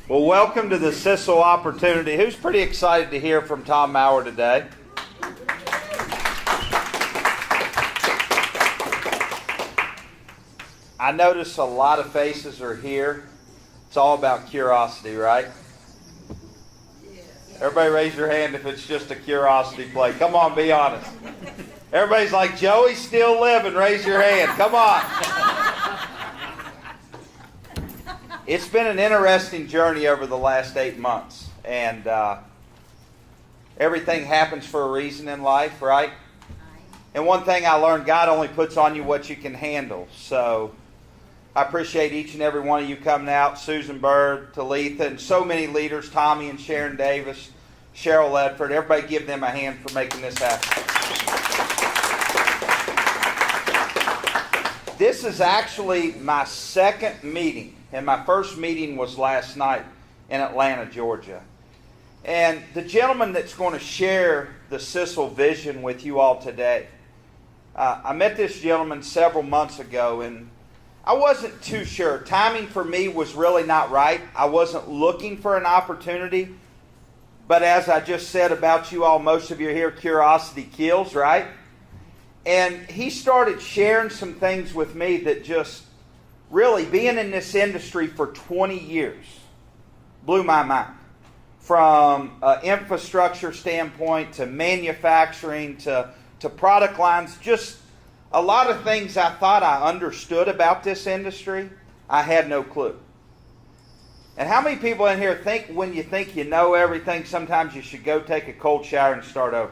Well, welcome to the Sisel opportunity. Who's pretty excited to hear from Tom Maurer today? I notice a lot of faces are here. It's all about curiosity, right? Everybody raise your hand if it's just a curiosity play. Come on, be honest. Everybody's like, Joey's still living. Raise your hand. Come on. It's been an interesting journey over the last 8 months. And everything happens for a reason in life, right? And one thing I learned, God only puts on you what you can handle. So I appreciate each and every one of you coming out. Susan Bird, Talitha, and so many leaders, Tommy and Sharon Davis, Cheryl Ledford. Everybody give them a hand for making this happen. This is actually my second meeting, and my first meeting was last night in Atlanta, Georgia. And the gentleman that's going to share the Sisel vision with you all today, I met this gentleman several months ago, and I wasn't too sure. Timing for me was really not right. I wasn't looking for an opportunity. But as I just said about you all, most of you here, curiosity kills, right? And he started sharing some things with me that just really, being in this industry for 20 years, blew my mind. From an infrastructure standpoint to manufacturing to product lines, just a lot of things I thought I understood about this industry, I had no clue. And how many people in here think when you think you know everything, sometimes you should go take a cold shower and start over?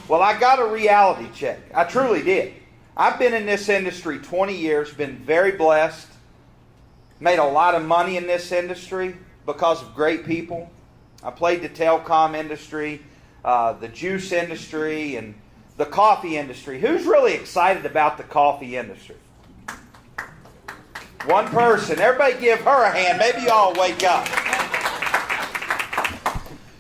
Well, I got a reality check. I truly did. I've been in this industry 20 years, been very blessed, made a lot of money in this industry because of great people. I played the telecom industry, the juice industry, and the coffee industry. Who's really excited about the coffee industry? One person. Everybody give her a hand. Maybe y'all wake up.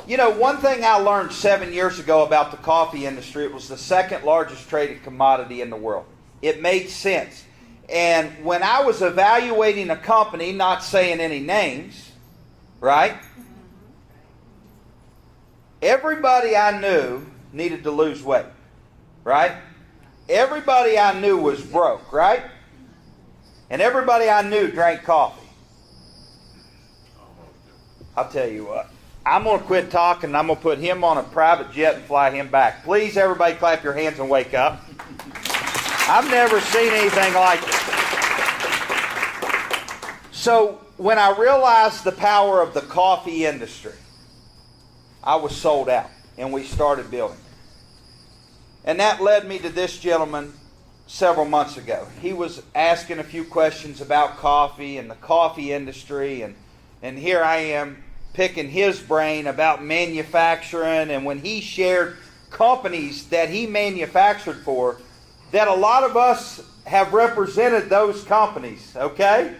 You know, one thing I learned 7 years ago about the coffee industry, it was the second largest traded commodity in the world. It made sense. And when I was evaluating a company, not saying any names, right? Everybody I knew needed to lose weight, right? Everybody I knew was broke, right? And everybody I knew drank coffee. I'll tell you what. I'm going to quit talking and I'm going to put him on a private jet and fly him back. Please, everybody clap your hands and wake up. I've never seen anything like it. So when I realized the power of the coffee industry, I was sold out and we started building. And that led me to this gentleman several months ago. He was asking a few questions about coffee and the coffee industry, and here I am picking his brain about manufacturing, and when he shared companies that he manufactured for, that a lot of us have represented those companies, okay?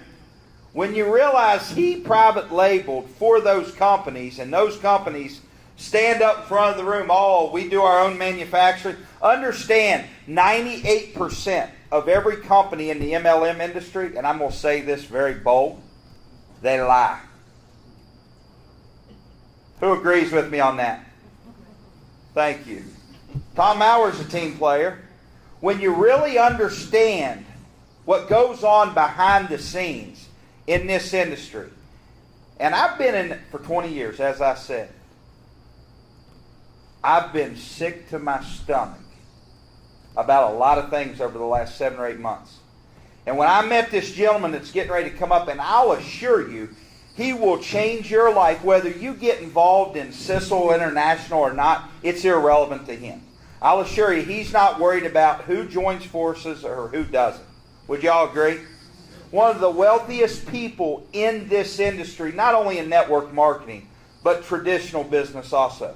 When you realize he private labeled for those companies, and those companies stand up in front of the room, oh, we do our own manufacturing. Understand, 98% of every company in the MLM industry, and I'm going to say this very bold, they lie. Who agrees with me on that? Thank you. Tom Maurer's a team player. When you really understand what goes on behind the scenes in this industry, and I've been in it for 20 years, as I said, I've been sick to my stomach about a lot of things over the last 7 or 8 months. And when I met this gentleman that's getting ready to come up, and I'll assure you, he will change your life. Whether you get involved in Sisel International or not, it's irrelevant to him. I'll assure you, he's not worried about who joins forces or who doesn't. Would y'all agree? One of the wealthiest people in this industry, not only in network marketing, but traditional business also.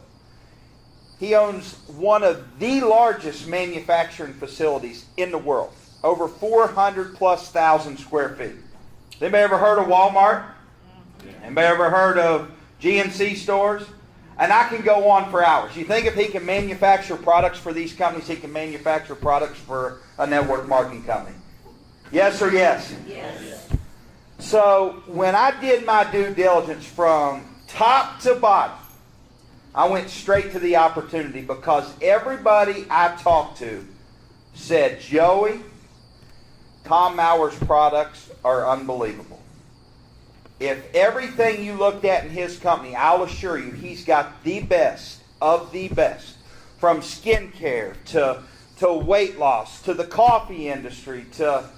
He owns one of the largest manufacturing facilities in the world, over 400,000+ square feet. Anybody ever heard of Walmart? Anybody ever heard of GNC stores? And I can go on for hours. You think if he can manufacture products for these companies, he can manufacture products for a network marketing company? Yes or yes? Yes. So when I did my due diligence from top to bottom, I went straight to the opportunity because everybody I talked to said, Joey, Tom Mauer's products are unbelievable. If everything you looked at in his company, I'll assure you, he's got the best of the best. From skincare to weight loss, to the coffee industry, to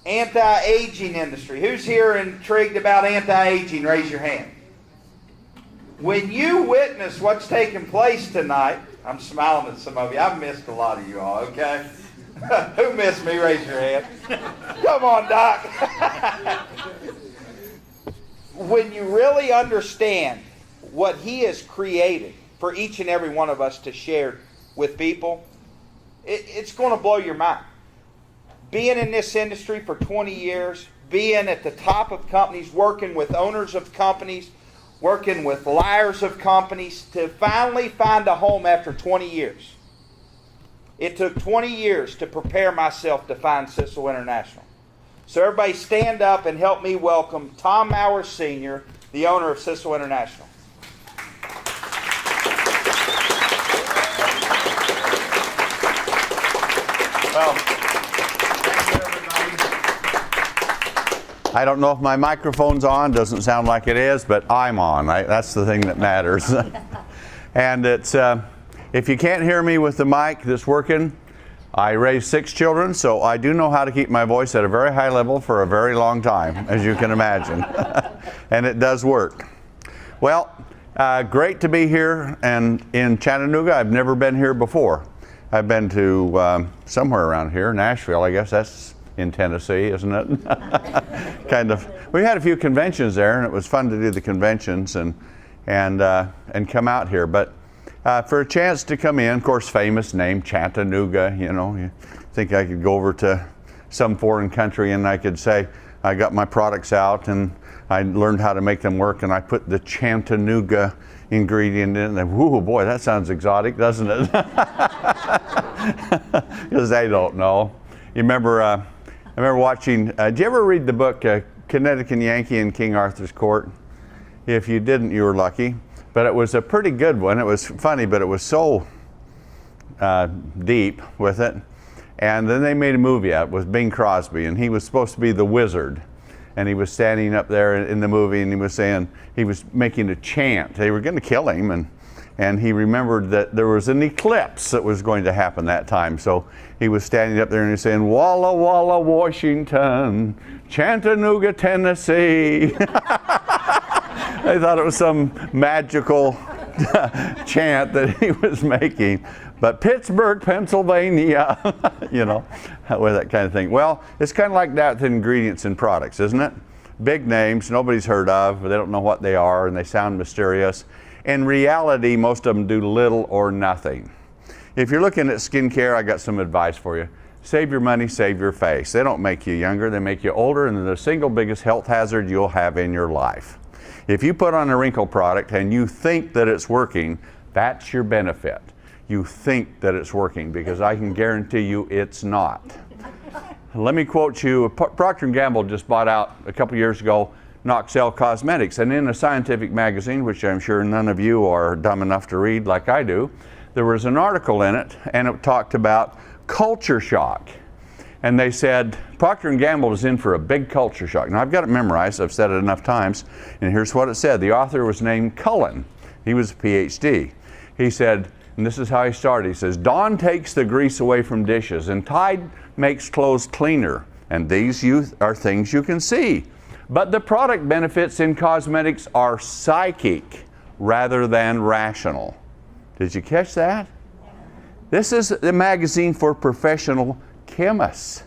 anti-aging industry. Who's here intrigued about anti-aging? Raise your hand. When you witness what's taking place tonight, I'm smiling at some of you. I've missed a lot of you all, okay? Who missed me? Raise your hand. Come on, Doc. When you really understand what he has created for each and every one of us to share with people, it's going to blow your mind. Being in this industry for 20 years, being at the top of companies, working with owners of companies, working with liars of companies, to finally find a home after 20 years. It took 20 years to prepare myself to find Sisel International. So everybody stand up and help me welcome Tom Mauer Sr., the owner of Sisel International. Well, thank you, everybody. I don't know if my microphone's on. Doesn't sound like it is, but I'm on. That's the thing that matters. And it's if you can't hear me with the mic that's working, I raised 6 children, so I do know how to keep my voice at a very high level for a very long time, as you can imagine. And it does work. Well, great to be here and in Chattanooga. I've never been here before. I've been to somewhere around here, Nashville, I guess that's in Tennessee, isn't it? Kind of. We had a few conventions there, and it was fun to do the conventions and come out here. But for a chance to come in, of course, famous name, Chattanooga, you know, you think I could go over to some foreign country and I could say, I got my products out and I learned how to make them work and I put the Chattanooga ingredient in and whoo boy, that sounds exotic, doesn't it? Because they don't know. You remember, I remember watching, did you ever read the book Connecticut Yankee in King Arthur's Court? If you didn't, you were lucky. But it was a pretty good one. It was funny, but it was so deep with it. And then they made a movie out with Bing Crosby, and he was supposed to be the wizard. And he was standing up there in the movie, and he was saying, he was making a chant. They were going to kill him, and he remembered that there was an eclipse that was going to happen that time. So he was standing up there and he was saying, Walla Walla, Washington, Chattanooga, Tennessee. They thought it was some magical chant that he was making. But Pittsburgh, Pennsylvania, you know, with that kind of thing. Well, it's kind of like that with ingredients and products, isn't it? Big names nobody's heard of, but they don't know what they are, and they sound mysterious. In reality, most of them do little or nothing. If you're looking at skincare, I got some advice for you. Save your money, save your face. They don't make you younger, they make you older, and they're the single biggest health hazard you'll have in your life. If you put on a wrinkle product and you think that it's working, that's your benefit. You think that it's working, because I can guarantee you it's not. Let me quote you, Procter & Gamble just bought out a couple years ago Noxel Cosmetics, and in a scientific magazine, which I'm sure none of you are dumb enough to read like I do, there was an article in it, and it talked about culture shock. And they said, Procter & Gamble is in for a big culture shock. Now, I've got it memorized. I've said it enough times. And here's what it said. The author was named Cullen. He was a PhD. He said, and this is how he started. He says, Dawn takes the grease away from dishes, and Tide makes clothes cleaner. And these are things you can see. But the product benefits in cosmetics are psychic rather than rational. Did you catch that? This is the magazine for professional chemists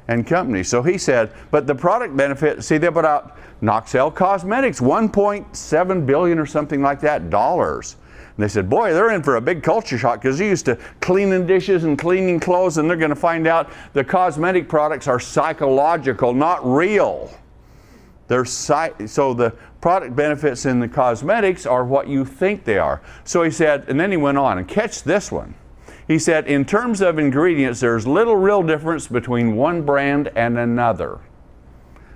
and companies. So he said, but the product benefit, see, they put out Noxel Cosmetics, 1.7 billion or something like that dollars. And they said, boy, they're in for a big culture shock, because they're used to cleaning dishes and cleaning clothes, and they're going to find out the cosmetic products are psychological, not real. So the product benefits in the cosmetics are what you think they are. So he said, and then he went on, and catch this one. He said, in terms of ingredients, there's little real difference between one brand and another.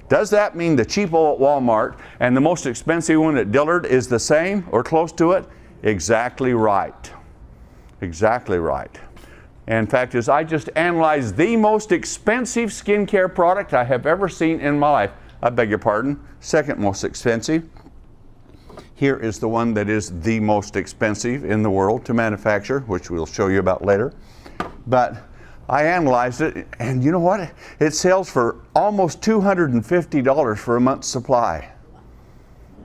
Does that mean the cheapo at Walmart and the most expensive one at Dillard is the same or close to it? Exactly right. Exactly right. In fact, as I just analyzed the most expensive skincare product I have ever seen in my life, I beg your pardon, second most expensive. Here is the one that is the most expensive in the world to manufacture, which we'll show you about later. But I analyzed it, and you know what? It sells for almost $250 for a month's supply.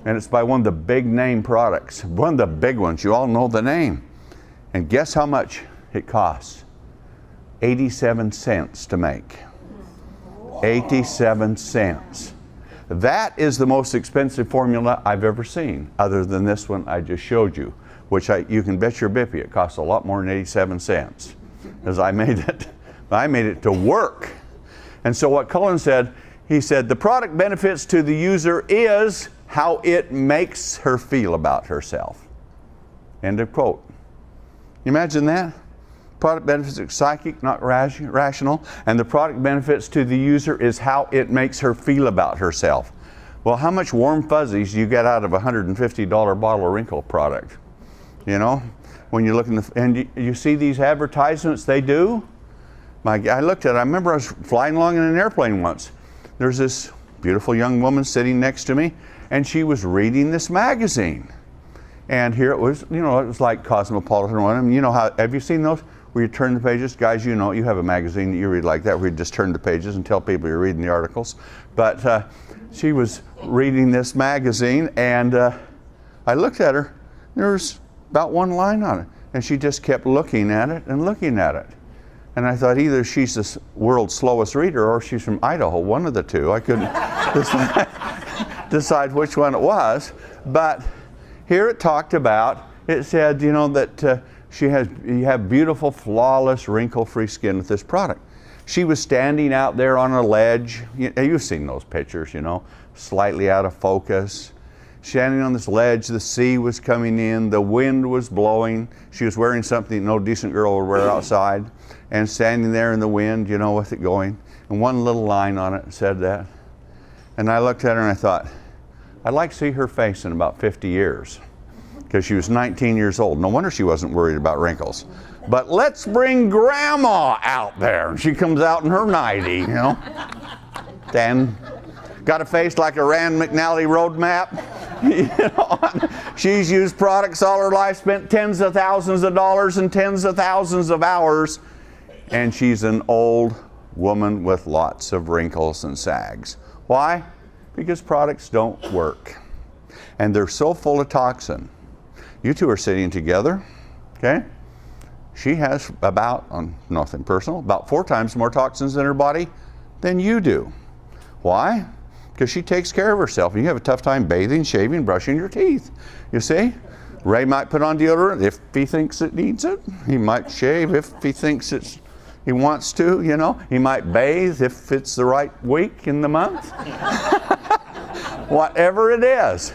And it's by one of the big name products, one of the big ones. You all know the name. And guess how much it costs? 87 cents to make. 87 cents. That is the most expensive formula I've ever seen, other than this one I just showed you, which you can bet your bippy it costs a lot more than 87 cents. As I made it to work. And so what Cullen said, he said, the product benefits to the user is how it makes her feel about herself. End of quote. You imagine that? Product benefits are psychic, not rational, and the product benefits to the user is how it makes her feel about herself. Well, how much warm fuzzies do you get out of a $150 bottle of wrinkle product? You know, when you look in the, and you see these advertisements they do? I looked at it, I remember I was flying along in an airplane once. There's this beautiful young woman sitting next to me, and she was reading this magazine. And here it was, you know, it was like Cosmopolitan one. I mean, you know how, have you seen those? Where you turn the pages? Guys, you know, you have a magazine that you read like that where you just turn the pages and tell people you're reading the articles. But she was reading this magazine, and I looked at her. There was about one line on it. And she just kept looking at it and looking at it. And I thought either she's the world's slowest reader or she's from Idaho, one of the two. I couldn't decide which one it was. But here it talked about, it said, you know, that you have beautiful, flawless, wrinkle-free skin with this product. She was standing out there on a ledge. You've seen those pictures, you know, slightly out of focus. Standing on this ledge, the sea was coming in, the wind was blowing. She was wearing something no decent girl would wear outside, and standing there in the wind, you know, with it going. And one little line on it said that. And I looked at her and I thought, I'd like to see her face in about 50 years. Because she was 19 years old. No wonder she wasn't worried about wrinkles. But let's bring Grandma out there. And she comes out in her nightie, you know. Then got a face like a Rand McNally road map. You know, she's used products all her life, spent tens of thousands of dollars and tens of thousands of hours. And she's an old woman with lots of wrinkles and sags. Why? Because products don't work. And they're so full of toxin. You two are sitting together, okay? She has about, nothing personal, about 4 times more toxins in her body than you do. Why? Because she takes care of herself. And you have a tough time bathing, shaving, brushing your teeth. You see? Ray might put on deodorant if he thinks it needs it. He might shave if he thinks he wants to, you know. He might bathe if it's the right week in the month. Whatever it is.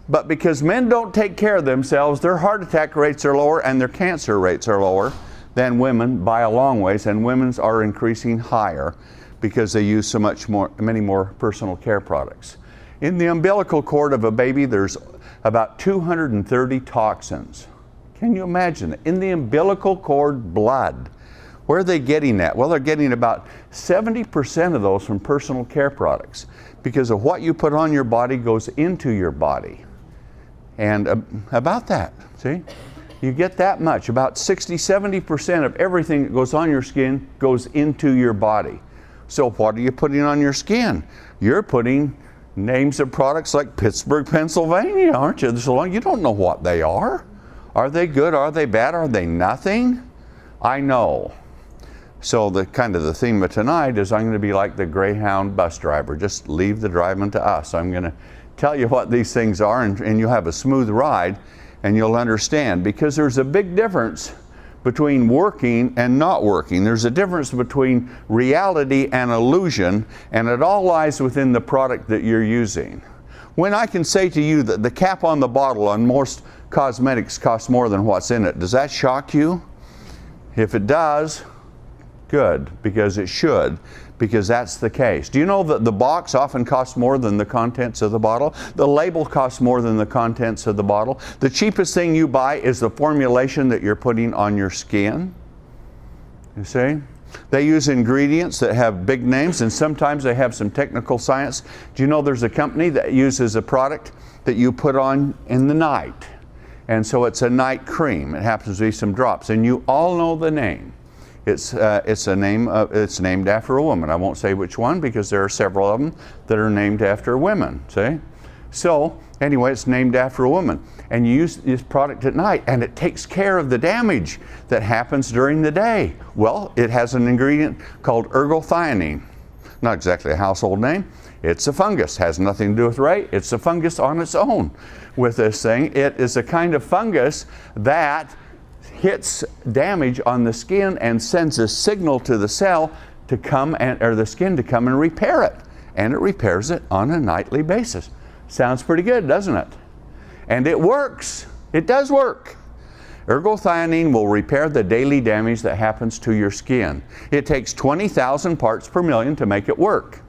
But because men don't take care of themselves, their heart attack rates are lower and their cancer rates are lower than women by a long ways, and women's are increasing higher because they use so many more personal care products. In the umbilical cord of a baby, there's about 230 toxins. Can you imagine it? In the umbilical cord blood. Where are they getting that? Well, they're getting about 70% of those from personal care products because of what you put on your body goes into your body. And about that, see? You get that much. About 60-70% of everything that goes on your skin goes into your body. So what are you putting on your skin? You're putting names of products like Pittsburgh, Pennsylvania, aren't you? So long you don't know what they are. Are they good? Are they bad? Are they nothing? I know. So the theme of tonight is I'm going to be like the Greyhound bus driver. Just leave the driving to us. I'm going to tell you what these things are, and you'll have a smooth ride, and you'll understand. Because there's a big difference between working and not working. There's a difference between reality and illusion, and it all lies within the product that you're using. When I can say to you that the cap on the bottle on most cosmetics costs more than what's in it, does that shock you? If it does, good, because it should. because that's the case. Do you know that the box often costs more than the contents of the bottle? The label costs more than the contents of the bottle. The cheapest thing you buy is the formulation that you're putting on your skin. You see? They use ingredients that have big names, and sometimes they have some technical science. Do you know there's a company that uses a product that you put on in the night? And so it's a night cream. It happens to be some drops, and you all know the name. It's named after a woman. I won't say which one because there are several of them that are named after women. See? So anyway, it's named after a woman, and you use this product at night, and it takes care of the damage that happens during the day. Well, it has an ingredient called ergothioneine. Not exactly a household name. It's a fungus. Has nothing to do with Ray. It's a fungus on its own. With this thing, it is a kind of fungus that hits damage on the skin and sends a signal to the cell to come or the skin to come and repair it. And it repairs it on a nightly basis. Sounds pretty good, doesn't it? And it works. It does work. Ergothioneine will repair the daily damage that happens to your skin. It takes 20,000 parts per million to make it work.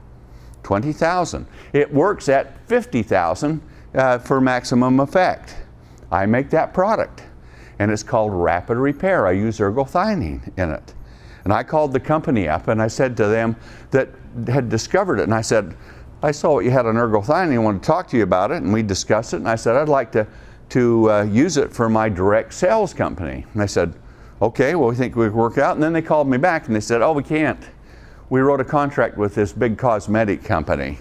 20,000. It works at 50,000 for maximum effect. I make that product, and it's called Rapid Repair. I use ergothioneine in it. And I called the company up, and I said to them that had discovered it, and I said, I saw what you had on ergothioneine. I wanted to talk to you about it, and we discussed it. And I said, I'd like to use it for my direct sales company. And they said, okay, well, we think we could work out. And then they called me back, and they said, oh, we can't. We wrote a contract with this big cosmetic company.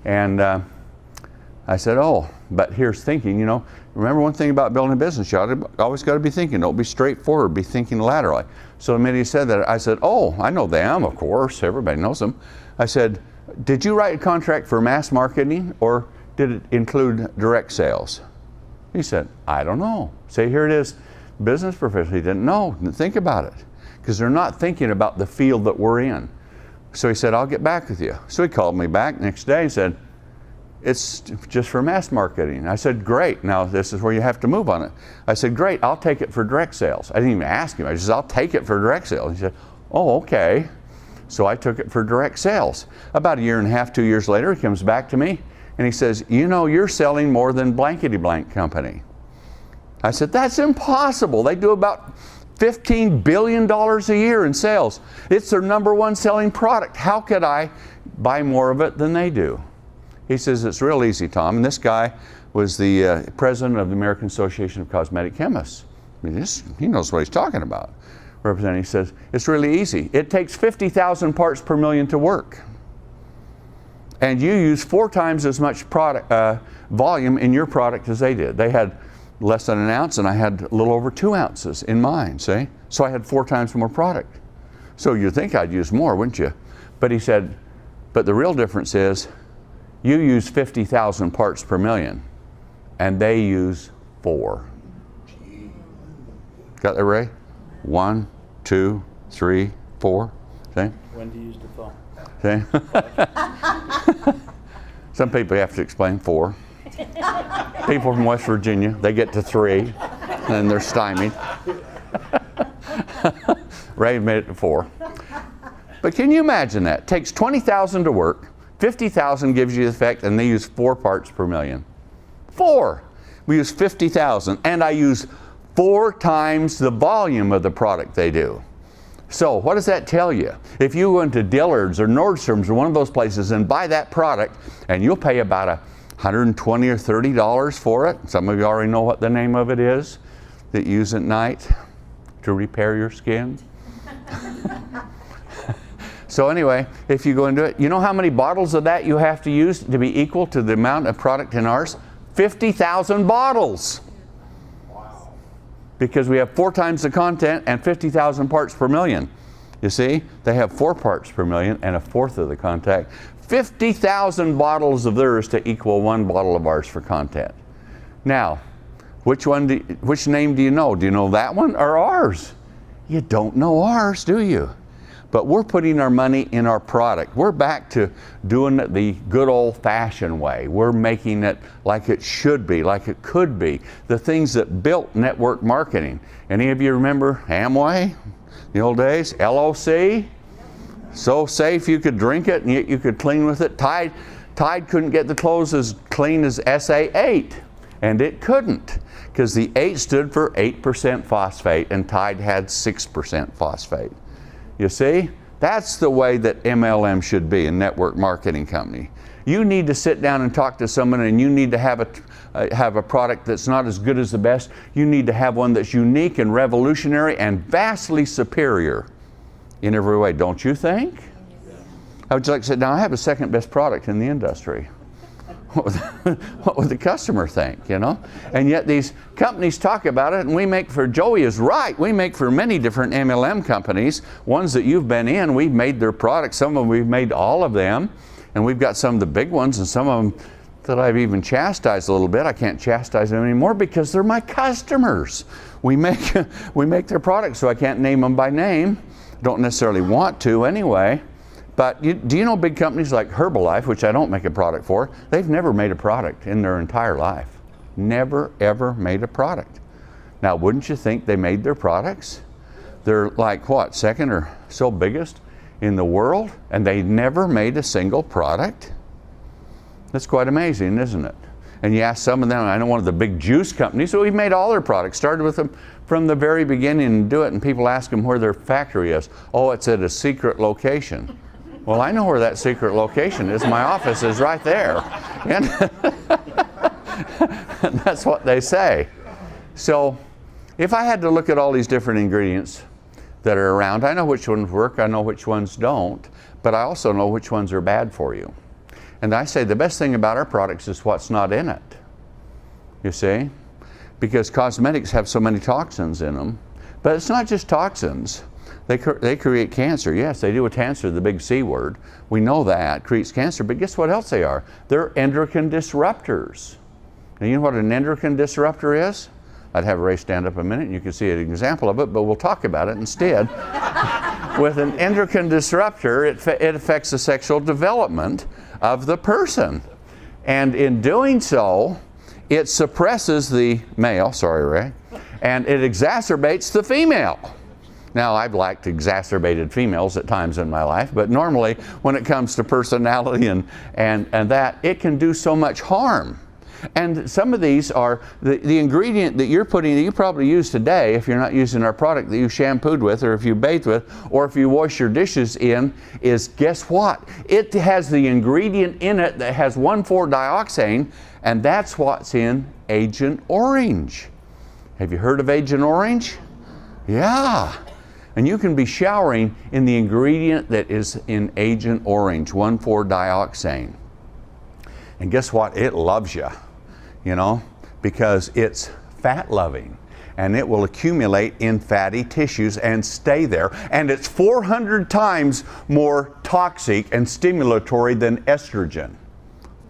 And I said, oh, but here's thinking, you know, remember one thing about building a business, you always got to be thinking. Don't be straightforward, be thinking laterally. So the minute he said that, I said, oh, I know them, of course. Everybody knows them. I said, did you write a contract for mass marketing, or did it include direct sales? He said, I don't know. Say, here it is, business professional. He didn't know, didn't think about it, because they're not thinking about the field that we're in. So he said, I'll get back with you. So he called me back next day and said, it's just for mass marketing. I said, great, now this is where you have to move on it. I said, great, I'll take it for direct sales. I didn't even ask him. I just said, I'll take it for direct sales. He said, oh, okay. So I took it for direct sales. About a year and a half, 2 years later, he comes back to me and he says, you know, you're selling more than blankety blank company. I said, that's impossible. They do about $15 billion a year in sales. It's their #1 selling product. How could I buy more of it than they do? He says, it's real easy, Tom. And this guy was the president of the American Association of Cosmetic Chemists. I mean, he knows what he's talking about. Representative says, it's really easy. It takes 50,000 parts per million to work. And you use 4 times as much product volume in your product as they did. They had less than an ounce, and I had a little over 2 ounces in mine, see? So I had 4 times more product. So you'd think I'd use more, wouldn't you? But he said, but the real difference is you use 50,000 parts per million, and they use 4. Got that, Ray? 1, 2, 3, 4. See? When do you use the phone? See? Some people have to explain 4. People from West Virginia, they get to 3, and they're stymied. Ray made it to 4. But can you imagine that? It takes 20,000 to work, 50,000 gives you the effect, and they use 4 parts per million. 4! We use 50,000, and I use 4 times the volume of the product they do. So what does that tell you? If you go into Dillard's or Nordstrom's or one of those places and buy that product, and you'll pay about $120 or $30 for it. Some of you already know what the name of it is that you use at night to repair your skin. So anyway, if you go into it, you know how many bottles of that you have to use to be equal to the amount of product in ours? 50,000 bottles. Wow. Because we have 4 times the content and 50,000 parts per million. You see, they have 4 parts per million and 1/4 of the content. 50,000 bottles of theirs to equal 1 bottle of ours for content. Now, which name do you know? Do you know that one or ours? You don't know ours, do you? But we're putting our money in our product. We're back to doing it the good old-fashioned way. We're making it like it should be, like it could be. The things that built network marketing. Any of you remember Amway? The old days? LOC? So safe you could drink it and yet you could clean with it. Tide couldn't get the clothes as clean as SA8, and it couldn't, because the 8 stood for 8% phosphate and Tide had 6% phosphate. You see? That's the way that MLM should be, a network marketing company. You need to sit down and talk to someone, and you need to have a product that's not as good as the best. You need to have one that's unique and revolutionary and vastly superior in every way, don't you think? I would like to say, now I have the second best product in the industry. What would the customer think, you know? And yet these companies talk about it, and we make for, Joey is right, we make for many different MLM companies, ones that you've been in, we've made their products, some of them we've made all of them, and we've got some of the big ones, and some of them that I've even chastised a little bit. I can't chastise them anymore because they're my customers. We make their products, so I can't name them by name. Don't necessarily want to anyway. But do you know big companies like Herbalife, which I don't make a product for, they've never made a product in their entire life. Never, ever made a product. Now, wouldn't you think they made their products? They're like, what, second or so biggest in the world, and they never made a single product? That's quite amazing, isn't it? And you ask some of them, I know one of the big juice companies, so we've made all their products, started with them from the very beginning and do it, and people ask them where their factory is. Oh, it's at a secret location. Well, I know where that secret location is. My office is right there. And that's what they say. So if I had to look at all these different ingredients that are around, I know which ones work, I know which ones don't, but I also know which ones are bad for you. And I say the best thing about our products is what's not in it. You see? Because cosmetics have so many toxins in them. But it's not just toxins. They create cancer. Yes, they do with cancer, the big C word. We know that creates cancer, but guess what else they are? They're endocrine disruptors. And you know what an endocrine disruptor is? I'd have Ray stand up a minute and you can see an example of it, but we'll talk about it instead. With an endocrine disruptor, it affects the sexual development of the person. And in doing so, it suppresses the male, sorry Ray, and it exacerbates the female. Now, I've liked exacerbated females at times in my life, but normally when it comes to personality and that, it can do so much harm. And some of these are the ingredient that you're putting, that you probably use today, if you're not using our product, that you shampooed with, or if you bathed with, or if you wash your dishes in, is, guess what? It has the ingredient in it that has 1,4-dioxane, and that's what's in Agent Orange. Have you heard of Agent Orange? Yeah. And you can be showering in the ingredient that is in Agent Orange, 1,4-dioxane. And guess what? It loves you, you know, because it's fat-loving. And it will accumulate in fatty tissues and stay there. And it's 400 times more toxic and stimulatory than estrogen.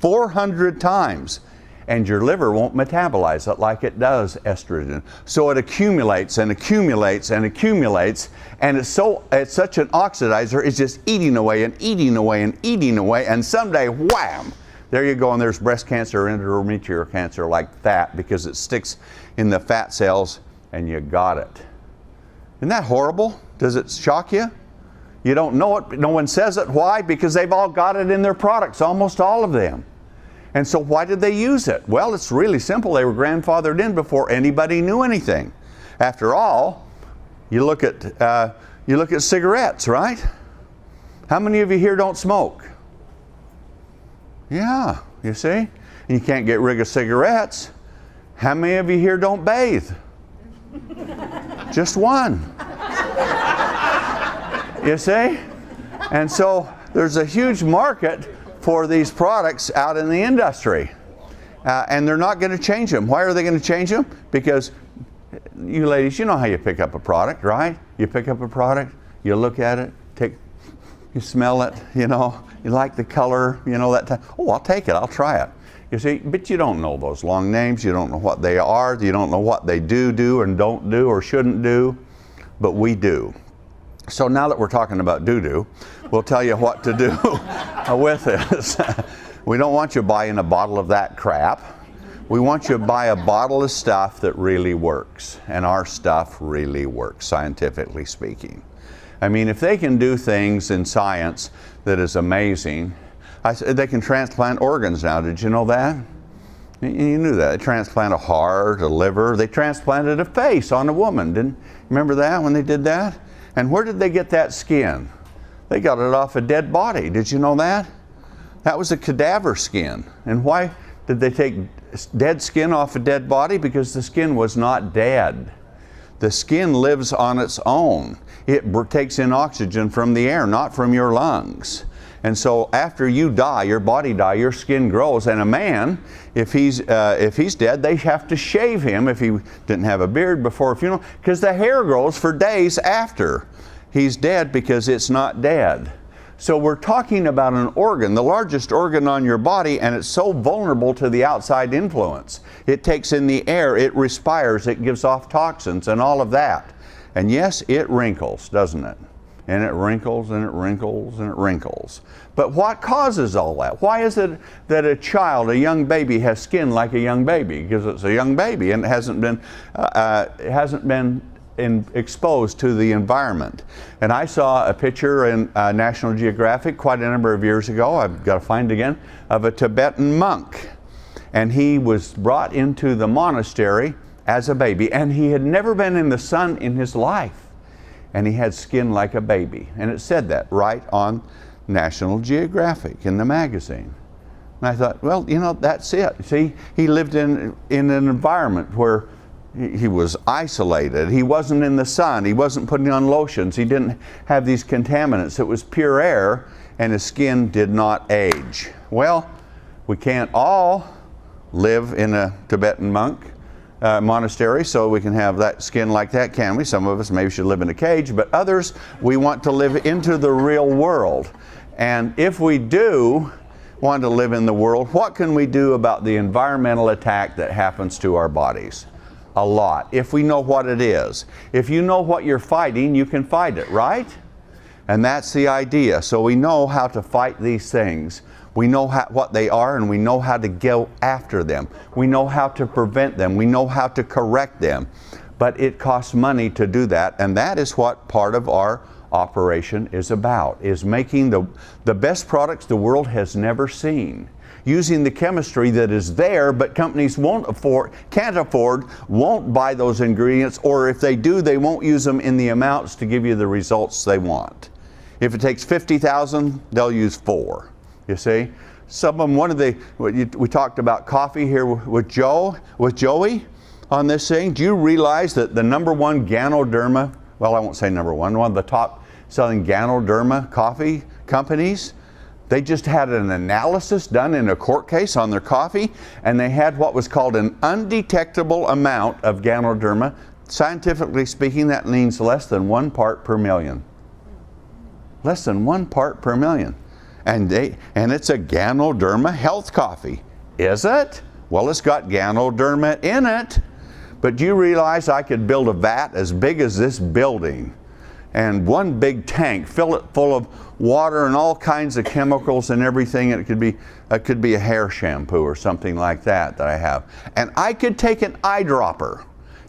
400 times. And your liver won't metabolize it like it does estrogen. So it accumulates and accumulates and accumulates, and it's such an oxidizer, it's just eating away and eating away and eating away, and someday, wham, there you go, and there's breast cancer or endometrial cancer like that, because it sticks in the fat cells, and you got it. Isn't that horrible? Does it shock you? You don't know it, but no one says it. Why? Because they've all got it in their products, almost all of them. And so why did they use it? Well, it's really simple. They were grandfathered in before anybody knew anything. After all, you look at cigarettes, right? How many of you here don't smoke? Yeah, you see? And you can't get rid of cigarettes. How many of you here don't bathe? Just one. You see? And so there's a huge market for these products out in the industry. And they're not going to change them. Why are they going to change them? Because you ladies, you know how you pick up a product, right? You pick up a product, you look at it, you smell it, you know, you like the color, you know, that time. Oh, I'll take it, I'll try it. You see, but you don't know those long names, you don't know what they are, you don't know what they do and don't do or shouldn't do, but we do. So now that we're talking about doo-doo, we'll tell you what to do with this. We don't want you buying a bottle of that crap. We want you to buy a bottle of stuff that really works. And our stuff really works, scientifically speaking. I mean, if they can do things in science that is amazing, they can transplant organs now. Did you know that? You knew that. They transplant a heart, a liver. They transplanted a face on a woman. Didn't remember that when they did that? And where did they get that skin? They got it off a dead body. Did you know that? That was a cadaver skin. And why did they take dead skin off a dead body? Because the skin was not dead. The skin lives on its own. It takes in oxygen from the air, not from your lungs. And so after you die, your body dies, your skin grows. And a man, if he's dead, they have to shave him if he didn't have a beard before a funeral, because the hair grows for days after he's dead because it's not dead. So we're talking about an organ, the largest organ on your body, and it's so vulnerable to the outside influence. It takes in the air, it respires, it gives off toxins and all of that. And yes, it wrinkles, doesn't it? And it wrinkles and it wrinkles and it wrinkles. But what causes all that? Why is it that a child, a young baby, has skin like a young baby? Because it's a young baby and it hasn't been exposed to the environment. And I saw a picture in National Geographic quite a number of years ago, I've got to find it again, of a Tibetan monk. And he was brought into the monastery as a baby, and he had never been in the sun in his life. And he had skin like a baby. And it said that right on National Geographic in the magazine. And I thought, well, you know, that's it. See, he lived in an environment where he was isolated. He wasn't in the sun. He wasn't putting on lotions. He didn't have these contaminants. It was pure air, and his skin did not age. Well, we can't all live in a Tibetan monk monastery so we can have that skin like that, can we? Some of us maybe should live in a cage, but others, we want to live into the real world. And if we do want to live in the world, what can we do about the environmental attack that happens to our bodies? A lot, if we know what it is. If you know what you're fighting, you can fight it, right? And that's the idea. So we know how to fight these things. We know what they are, and we know how to go after them. We know how to prevent them. We know how to correct them. But it costs money to do that, and that is what part of our operation is about, is making the best products the world has never seen. Using the chemistry that is there, but companies can't afford, won't buy those ingredients, or if they do, they won't use them in the amounts to give you the results they want. If it takes 50,000, they'll use 4. You see? Some of them, we talked about coffee here with Joey on this thing. Do you realize that the #1 Ganoderma, well, I won't say #1, one of the top selling Ganoderma coffee companies, they just had an analysis done in a court case on their coffee, and they had what was called an undetectable amount of Ganoderma. Scientifically speaking, that means less than 1 part per million. Less than 1 part per million. And it's a Ganoderma health coffee. Is it? Well, it's got Ganoderma in it. But do you realize I could build a vat as big as this building, and one big tank, fill it full of water and all kinds of chemicals and everything, and it could be a hair shampoo or something like that I have. And I could take an eyedropper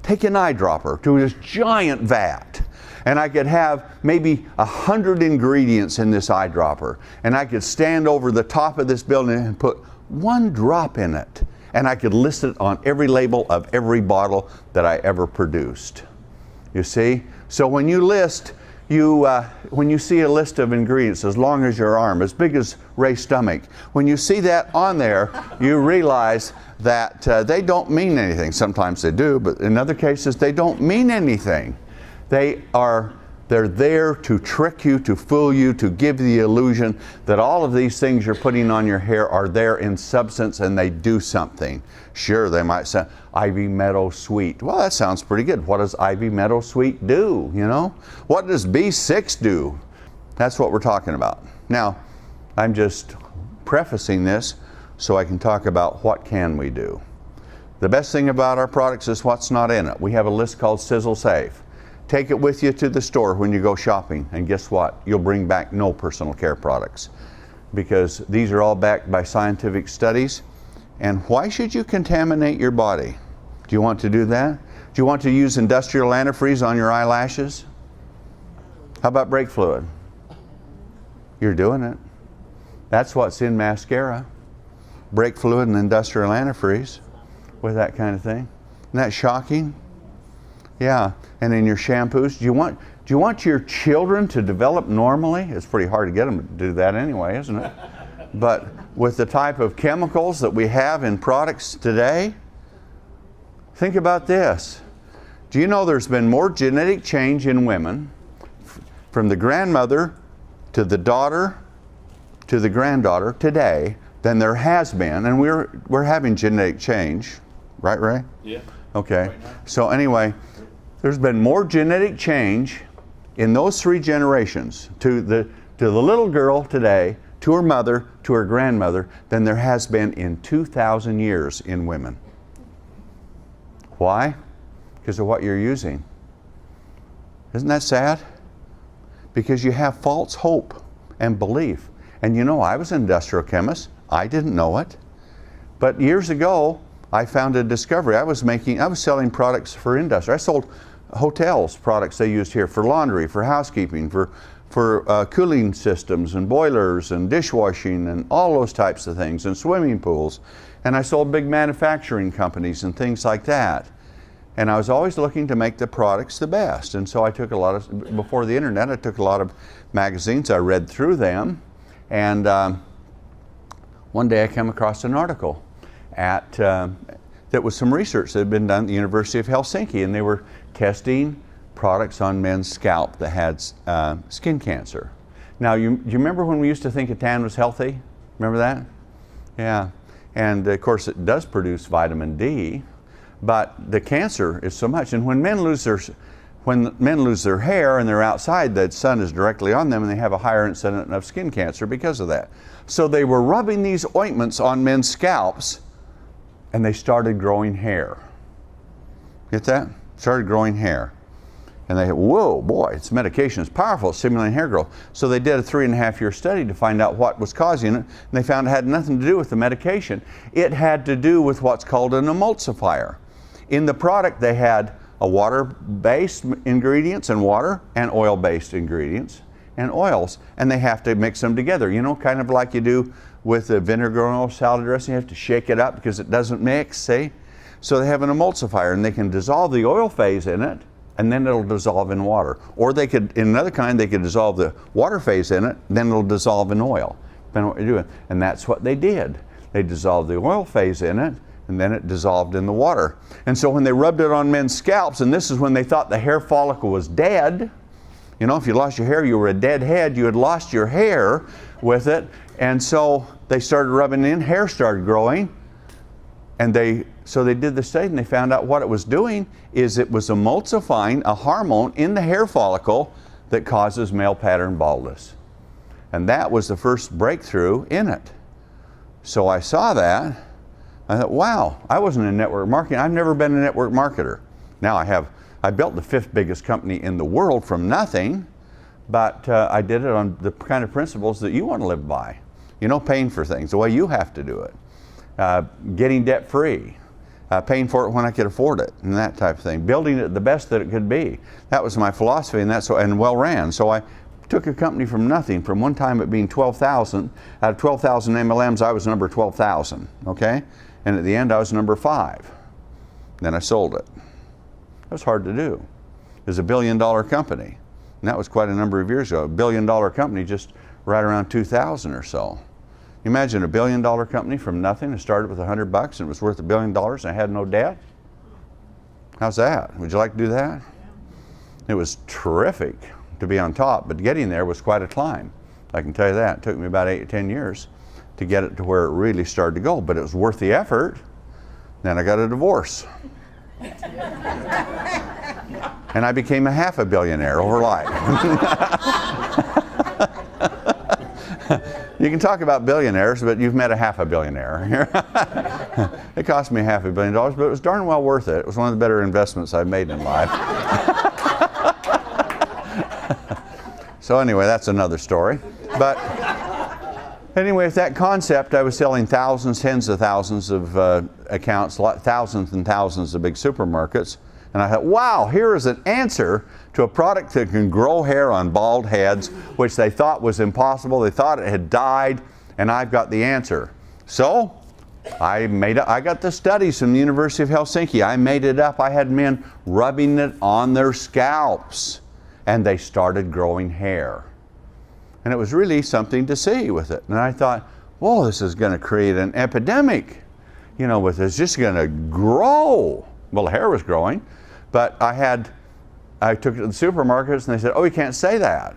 to this giant vat, and I could have maybe 100 ingredients in this eyedropper, and I could stand over the top of this building and put 1 drop in it, and I could list it on every label of every bottle that I ever produced. You see? So when you list, when you see a list of ingredients as long as your arm, as big as Ray's stomach, when you see that on there, you realize that they don't mean anything. Sometimes they do, but in other cases they don't mean anything. They're there to trick you, to fool you, to give the illusion that all of these things you're putting on your hair are there in substance and they do something. Sure, they might say Ivy Meadow Sweet. Well, that sounds pretty good. What does Ivy Meadow Sweet do, you know? What does B6 do? That's what we're talking about. Now, I'm just prefacing this so I can talk about what can we do. The best thing about our products is what's not in it. We have a list called Sisel Safe. Take it with you to the store when you go shopping, and guess what? You'll bring back no personal care products, because these are all backed by scientific studies. And why should you contaminate your body? Do you want to do that? Do you want to use industrial antifreeze on your eyelashes? How about brake fluid? You're doing it. That's what's in mascara. Brake fluid and industrial antifreeze with that kind of thing. Isn't that shocking? Yeah. And in your shampoos, do you want your children to develop normally? It's pretty hard to get them to do that anyway, isn't it? But with the type of chemicals that we have in products today, think about this. Do you know there's been more genetic change in women from the grandmother to the daughter to the granddaughter today than there has been? And we're having genetic change, right, Ray? Yeah. Okay. Right now. So anyway, there's been more genetic change in those 3 generations to the little girl today, to her mother, to her grandmother, than there has been in 2,000 years in women. Why? Because of what you're using. Isn't that sad? Because you have false hope and belief. And you know, I was an industrial chemist. I didn't know it. But years ago, I found a discovery. I was selling products for industry. I sold hotels products they used here for laundry, for housekeeping, for cooling systems and boilers and dishwashing and all those types of things, and swimming pools. And I sold big manufacturing companies and things like that. And I was always looking to make the products the best. And so I took before the internet, I took a lot of magazines. I read through them. And one day I came across an article that was some research that had been done at the University of Helsinki. And they were testing products on men's scalp that had skin cancer. Now, do you remember when we used to think a tan was healthy? Remember that? Yeah. And of course it does produce vitamin D, but the cancer is so much. And when men lose their hair and they're outside, the sun is directly on them, and they have a higher incidence of skin cancer because of that. So they were rubbing these ointments on men's scalps, and they started growing hair. Get that? Started growing hair. And they, whoa, boy, it's medication. It's powerful. It's stimulating hair growth. So they did a 3.5-year study to find out what was causing it. And they found it had nothing to do with the medication. It had to do with what's called an emulsifier. In the product, they had a water-based ingredients and water, and oil-based ingredients and oils. And they have to mix them together. You know, kind of like you do with the vinegar and oil salad dressing. You have to shake it up because it doesn't mix, see? So they have an emulsifier, and they can dissolve the oil phase in it, and then it'll dissolve in water. Or they could, in another kind, they could dissolve the water phase in it, then it'll dissolve in oil, depending on what you're doing. And that's what they did. They dissolved the oil phase in it, and then it dissolved in the water. And so when they rubbed it on men's scalps, and this is when they thought the hair follicle was dead. You know, if you lost your hair, you were a dead head. You had lost your hair with it. And so they started rubbing it in, hair started growing. And so they did the study, and they found out what it was doing is it was emulsifying a hormone in the hair follicle that causes male pattern baldness. And that was the first breakthrough in it. So I saw that. I thought, wow, I wasn't in network marketing. I've never been a network marketer. Now I built the 5th biggest company in the world from nothing, but I did it on the kind of principles that you want to live by. You know, paying for things the way you have to do it. Getting debt free, paying for it when I could afford it, and that type of thing. Building it the best that it could be. That was my philosophy, and well ran. So I took a company from nothing, from one time it being 12,000. Out of 12,000 MLMs, I was number 12,000, okay? And at the end, I was number 5. Then I sold it. That was hard to do. It was a $1 billion company, and that was quite a number of years ago. A $1 billion company just right around 2000 or so. Imagine a $1 billion company from nothing. It started with $100 and it was worth $1 billion and I had no debt. How's that? Would you like to do that? It was terrific to be on top, but getting there was quite a climb. I can tell you that. It took me about 8 or 10 years to get it to where it really started to go, but it was worth the effort. Then I got a divorce. And I became a half a billionaire overnight. You can talk about billionaires, but you've met a half a billionaire. It cost me $500 million, but it was darn well worth it. It was one of the better investments I've made in life. So anyway, that's another story. But anyway, with that concept, I was selling thousands, tens of thousands of accounts, thousands and thousands of big supermarkets. And I thought, wow, here is an answer to a product that can grow hair on bald heads, which they thought was impossible. They thought it had died, and I've got the answer. So I got the studies from the University of Helsinki. I made it up. I had men rubbing it on their scalps, and they started growing hair. And it was really something to see with it. And I thought, whoa, this is going to create an epidemic. You know, with it's just going to grow. Well, the hair was growing, but I took it to the supermarkets, and they said, oh, you can't say that.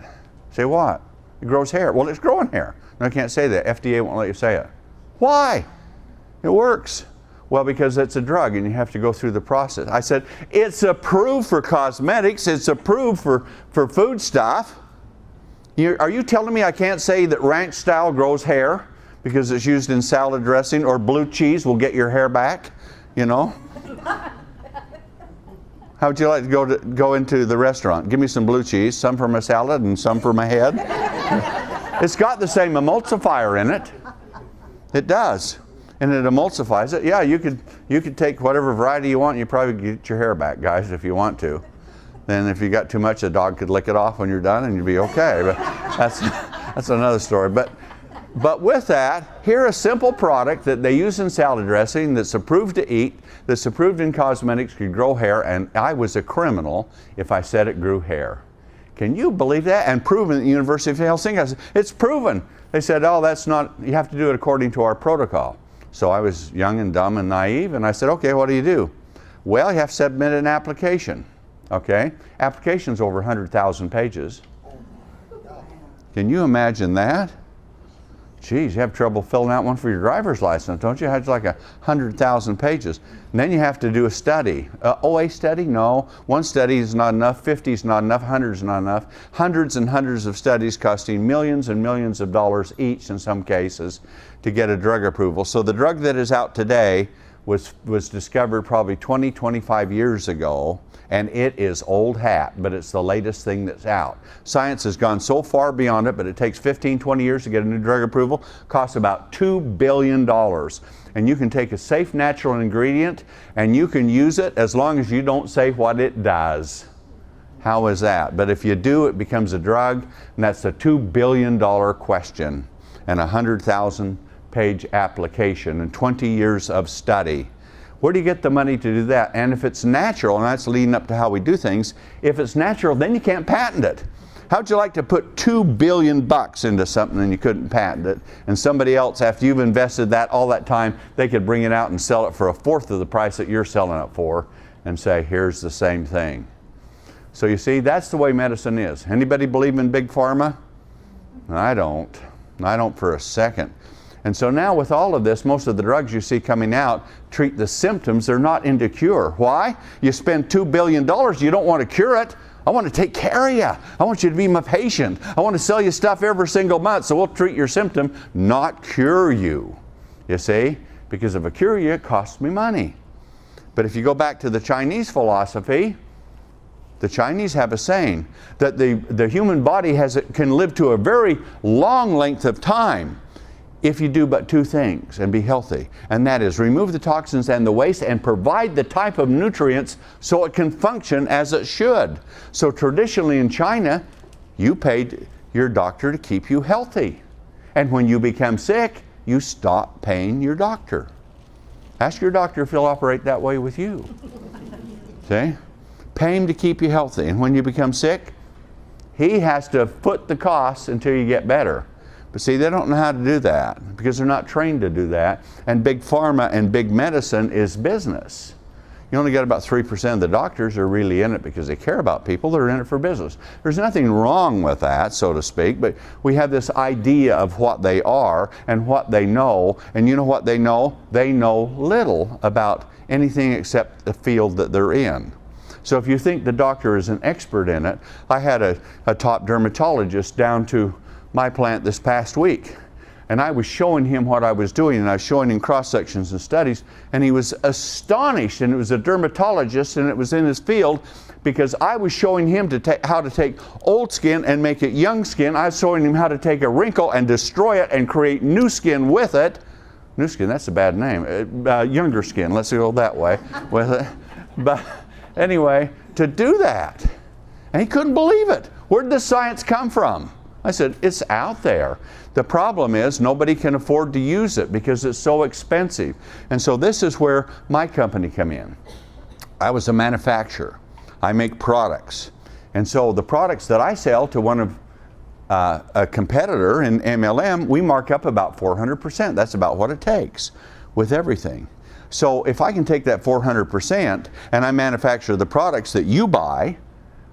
Say what? It grows hair. Well, it's growing hair. No, I can't say that. FDA won't let you say it. Why? It works. Well, because it's a drug and you have to go through the process. I said, it's approved for cosmetics. It's approved for food stuff. Are you telling me I can't say that ranch style grows hair because it's used in salad dressing, or blue cheese will get your hair back? You know? How would you like to go into the restaurant? Give me some blue cheese, some for my salad and some for my head. It's got the same emulsifier in it. It does. And it emulsifies it. Yeah, you could take whatever variety you want, and you probably get your hair back, guys, if you want to. Then if you got too much, the dog could lick it off when you're done and you'd be okay. But that's another story. But with that, here a simple product that they use in salad dressing that's approved to eat, that's approved in cosmetics, could grow hair, and I was a criminal if I said it grew hair. Can you believe that? And proven at the University of Helsinki. I said, it's proven. They said, oh, that's not, you have to do it according to our protocol. So I was young and dumb and naive, and I said, okay, what do you do? Well, you have to submit an application. Okay? Application's over 100,000 pages. Can you imagine that? Geez, you have trouble filling out one for your driver's license, don't you? It's like 100,000 pages. And then you have to do a study. A study? No. One study is not enough. 50 is not enough. 100 is not enough. Hundreds and hundreds of studies costing millions and millions of dollars each in some cases to get a drug approval. So the drug that is out today was discovered probably 20, 25 years ago, and it is old hat, but it's the latest thing that's out. Science has gone so far beyond it, but it takes 15, 20 years to get a new drug approval. Costs about $2 billion. And you can take a safe natural ingredient and you can use it as long as you don't say what it does. How is that? But if you do, it becomes a drug, and that's a $2 billion question and a 100,000-page application and 20 years of study. Where do you get the money to do that? And if it's natural, and that's leading up to how we do things, if it's natural, then you can't patent it. How'd you like to put $2 billion into something and you couldn't patent it? And somebody else, after you've invested all that time, they could bring it out and sell it for a fourth of the price that you're selling it for and say, here's the same thing. So you see, that's the way medicine is. Anybody believe in big pharma? I don't. I don't for a second. And so now with all of this, most of the drugs you see coming out treat the symptoms. They're not into cure. Why? You spend $2 billion, you don't want to cure it. I want to take care of you. I want you to be my patient. I want to sell you stuff every single month, so we'll treat your symptom, not cure you. You see? Because if I cure you, it costs me money. But if you go back to the Chinese philosophy, the Chinese have a saying that the human body can live to a very long length of time if you do but two things and be healthy. And that is remove the toxins and the waste and provide the type of nutrients so it can function as it should. So traditionally in China, you paid your doctor to keep you healthy. And when you become sick, you stop paying your doctor. Ask your doctor if he'll operate that way with you. See? Pay him to keep you healthy. And when you become sick, he has to foot the costs until you get better. But see, they don't know how to do that because they're not trained to do that. And big pharma and big medicine is business. You only got about 3% of the doctors are really in it because they care about people. They're in it for business. There's nothing wrong with that, so to speak, but we have this idea of what they are and what they know. And you know what they know? They know little about anything except the field that they're in. So if you think the doctor is an expert in it, I had a top dermatologist down to my plant this past week, and I was showing him what I was doing, and I was showing him cross sections and studies, and he was astonished. And it was a dermatologist, and it was in his field, because I was showing him how to take old skin and make it young skin. I was showing him how to take a wrinkle and destroy it and create new skin with it. New skin, that's a bad name. Younger skin, let's go that way with it. But Anyway, to do that. And he couldn't believe it. Where did this science come from? I said, it's out there. The problem is nobody can afford to use it because it's so expensive. And so this is where my company come in. I was a manufacturer. I make products. And so the products that I sell to one of a competitor in MLM, we mark up about 400%. That's about what it takes with everything. So if I can take that 400% and I manufacture the products that you buy,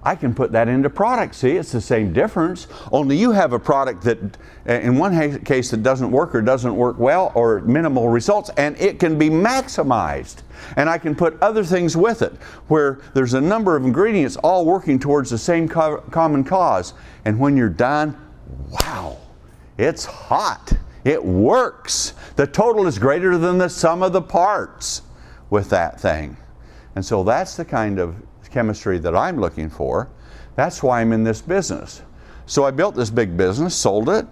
I can put that into products. See, it's the same difference. Only you have a product that, in one case, that doesn't work or doesn't work well or minimal results, and it can be maximized. And I can put other things with it where there's a number of ingredients all working towards the same common cause. And when you're done, wow, it's hot. It works. The total is greater than the sum of the parts with that thing. And so that's the kind of chemistry that I'm looking for. That's why I'm in this business. So I built this big business, sold it.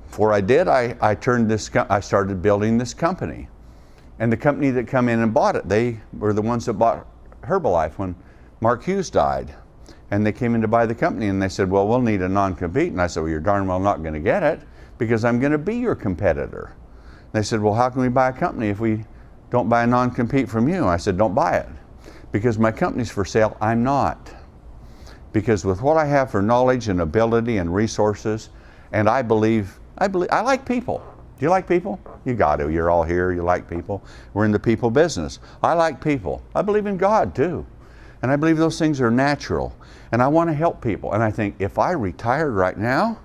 Before I did, I started building this company. And the company that come in and bought it, they were the ones that bought Herbalife when Mark Hughes died. And they came in to buy the company and they said, well, we'll need a non-compete. And I said, well, you're darn well not going to get it because I'm going to be your competitor. And they said, well, how can we buy a company if we don't buy a non-compete from you? I said, don't buy it. Because my company's for sale, I'm not. Because with what I have for knowledge and ability and resources, and I like people. Do you like people? You got to. You're all here. You like people. We're in the people business. I like people. I believe in God too. And I believe those things are natural. And I want to help people. And I think if I retired right now,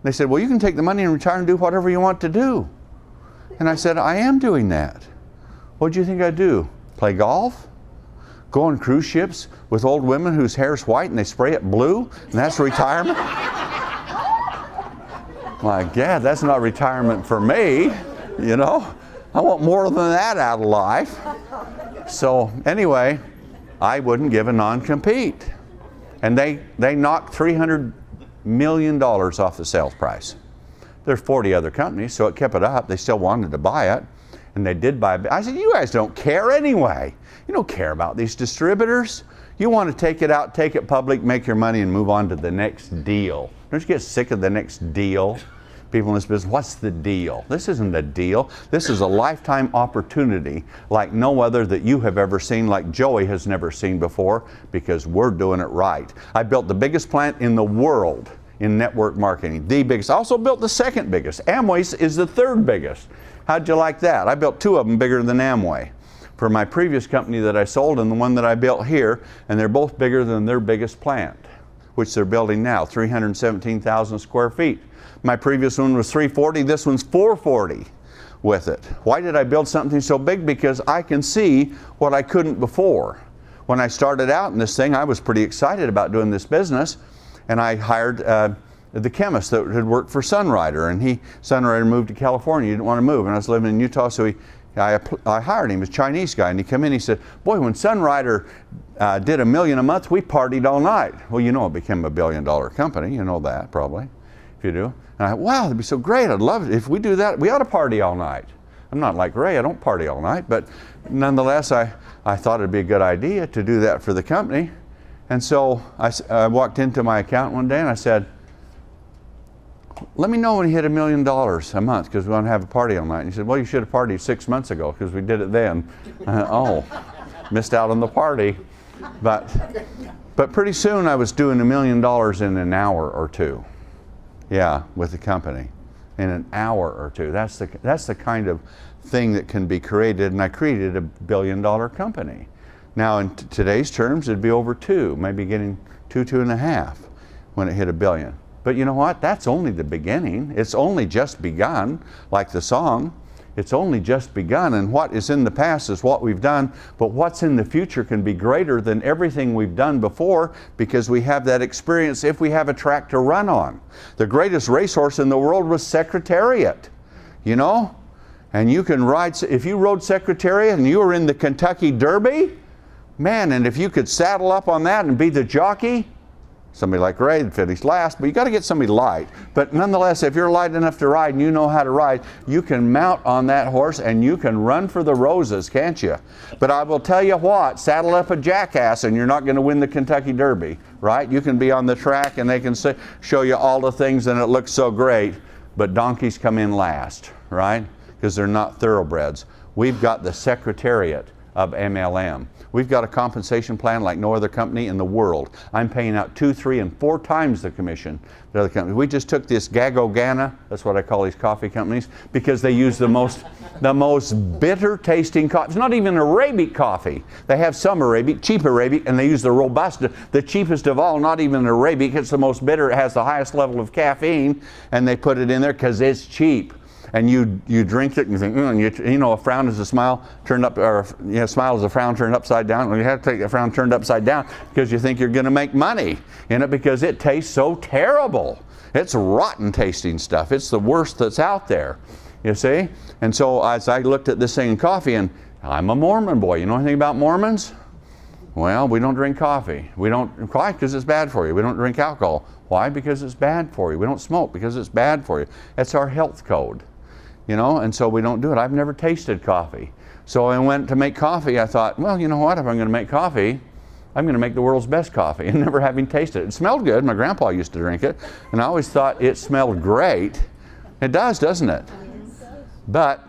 they said, well, you can take the money and retire and do whatever you want to do. And I said, I am doing that. What do you think I do? Play golf? Go on cruise ships with old women whose hair's white and they spray it blue, and that's retirement? My God, that's not retirement for me, you know. I want more than that out of life. So anyway, I wouldn't give a non-compete. And they knocked $300 million off the sales price. There's 40 other companies, so it kept it up. They still wanted to buy it, and they did buy it. I said, you guys don't care anyway. You don't care about these distributors. You want to take it out, take it public, make your money, and move on to the next deal. Don't you get sick of the next deal? People in this business, what's the deal? This isn't a deal. This is a lifetime opportunity like no other that you have ever seen, like Joey has never seen before, because we're doing it right. I built the biggest plant in the world in network marketing, the biggest. I also built the second biggest. Amway is the third biggest. How'd you like that? I built two of them bigger than Amway for my previous company that I sold and the one that I built here, and they're both bigger than their biggest plant, which they're building now, 317,000 square feet. My previous one was 340, this one's 440 with it. Why did I build something so big? Because I can see what I couldn't before. When I started out in this thing, I was pretty excited about doing this business, and I hired the chemist that had worked for Sunrider, and Sunrider moved to California. He didn't want to move, and I was living in Utah, so I hired him. He was a Chinese guy, and he came in, he said, boy, when Sunrider did $1 million a month, we partied all night. Well, you know, it became a $1 billion company. You know that, probably, if you do. And I, wow, that'd be so great. I'd love it. If we do that, we ought to party all night. I'm not like Ray, I don't party all night, but nonetheless, I thought it'd be a good idea to do that for the company. And so I walked into my account one day and I said, let me know when you hit $1 million a month because we want to have a party all night. And he said, well, you should have partied 6 months ago because we did it then. Oh, missed out on the party. But pretty soon I was doing $1 million in an hour or two. Yeah, with the company. In an hour or two. That's the kind of thing that can be created, and I created a $1 billion company. Now in today's terms, it'd be over 2, maybe getting 2.5 when it hit $1 billion. But you know what? That's only the beginning. It's only just begun, like the song. It's only just begun, and what is in the past is what we've done, but what's in the future can be greater than everything we've done before because we have that experience if we have a track to run on. The greatest racehorse in the world was Secretariat, you know? And you can ride, if you rode Secretariat and you were in the Kentucky Derby, man, and if you could saddle up on that and be the jockey, Somebody like Ray would finish last, but you got to get somebody light. But nonetheless, if you're light enough to ride and you know how to ride, you can mount on that horse and you can run for the roses, can't you? But I will tell you what, saddle up a jackass and you're not going to win the Kentucky Derby, right? You can be on the track and they can show you all the things and it looks so great, but donkeys come in last, right? Because they're not thoroughbreds. We've got the Secretariat of MLM. We've got a compensation plan like no other company in the world. I'm paying out 2, 3, and 4 times the commission to other companies. We just took this Gagogana, that's what I call these coffee companies, because they use the most bitter tasting coffee. It's not even Arabic coffee. They have some Arabic, cheap Arabic, and they use the Robusta, the cheapest of all, not even Arabic. It's the most bitter. It has the highest level of caffeine, and they put it in there because it's cheap. And you drink it and you think, you know, a frown is a smile turned up, or a smile is a frown turned upside down. Well, you have to take a frown turned upside down because you think you're going to make money in it because it tastes so terrible. It's rotten tasting stuff. It's the worst that's out there, you see. And so as I looked at this thing in coffee, and I'm a Mormon boy. You know anything about Mormons? Well, we don't drink coffee. We don't. Why? Because it's bad for you. We don't drink alcohol. Why? Because it's bad for you. We don't smoke because it's bad for you. That's our health code. You know, and so we don't do it. I've never tasted coffee. So I went to make coffee. I thought, well, you know what? If I'm going to make coffee, I'm going to make the world's best coffee. And never having tasted it. It smelled good. My grandpa used to drink it. And I always thought it smelled great. It does, doesn't it? But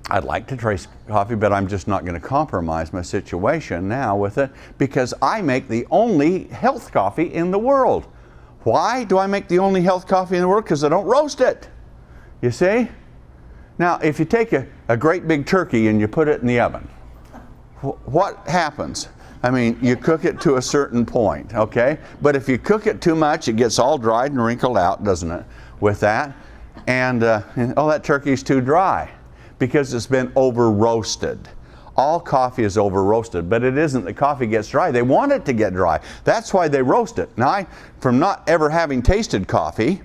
I'd like to taste coffee, but I'm just not going to compromise my situation now with it because I make the only health coffee in the world. Why do I make the only health coffee in the world? Because I don't roast it. You see? Now, if you take a great big turkey and you put it in the oven, what happens? I mean, you cook it to a certain point, okay? But if you cook it too much, it gets all dried and wrinkled out, doesn't it, with that? And oh, that turkey's too dry because it's been over-roasted. All coffee is over-roasted, but it isn't that coffee gets dry. They want it to get dry. That's why they roast it. Now, from not ever having tasted coffee,